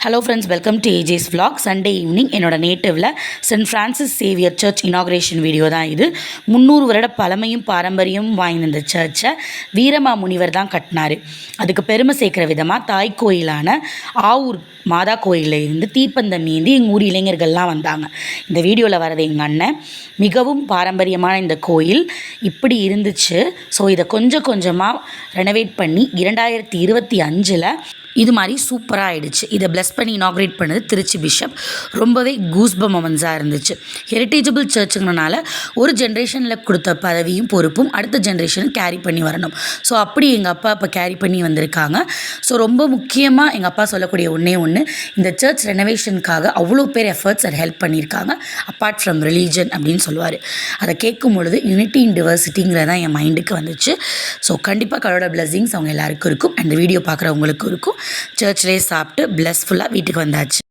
Hello friends, welcome to AJ's vlog. Sunday evening என்னோட நேட்டிவில் Saint Francis Xavier church inauguration video தான் இது. 300 வருட பழமையும் பாரம்பரியமும் வாய்ந்த இந்த சர்ச்சை வீரமா முனிவர் தான் கட்டினார். அதுக்கு பெருமை சேர்க்குற விதமாக தாய் கோயிலான ஆவூர் மாதா கோயிலில் இருந்து தீப்பந்தம் மீந்தி எங்கள் ஊர் இளைஞர்கள்லாம் வந்தாங்க. இந்த வீடியோவில் வரது எங்கள் அண்ணன். மிகவும் பாரம்பரியமான இந்த கோயில் இப்படி இருந்துச்சு. ஸோ இதை கொஞ்சம் கொஞ்சமாக ரெனோவேட் பண்ணி 2025 இது மாதிரி சூப்பராக ஆகிடுச்சு. இதை பிளஸ் பண்ணி இனாக்ரேட் பண்ணது திருச்சி பிஷப். ரொம்பவே கூஸ்பம் மொமெண்ட்ஸாக இருந்துச்சு. ஹெரிட்டேஜபிள் சர்ச்சுங்கிறனால ஒரு ஜென்ரேஷனில் கொடுத்த பதவியும் பொறுப்பும் அடுத்த ஜென்ரேஷனுக்கு கேரி பண்ணி வரணும். ஸோ அப்படி எங்கள் அப்பா இப்போ கேரி பண்ணி வந்திருக்காங்க. ஸோ ரொம்ப முக்கியமாக எங்கள் அப்பா சொல்லக்கூடிய ஒன்று இந்த சர்ச் ரெனோவேஷனுக்காக அவ்வளோ பேர் எஃபர்ட்ஸ் அண்ட் ஹெல்ப் பண்ணியிருக்காங்க. அப்பார்ட் ஃப்ரம் ரிலீஜன் அப்படின்னு சொல்லுவார். அதை கேட்கும் பொழுது யூனிட்டி இன் டிவர்சிட்டிங்கிறதான் என் மைண்டுக்கு வந்துச்சு. ஸோ கண்டிப்பாக கடவுளோட பிளெஸிங்ஸ் அவங்க எல்லாருக்கும் இருக்கும். அந்த வீடியோ பார்க்குறவங்களுக்கும் இருக்கும். சர்ச்லேயே சாப்பிட்டு பிளஸ்ஃபுல்லாக வீட்டுக்கு வந்தாச்சு.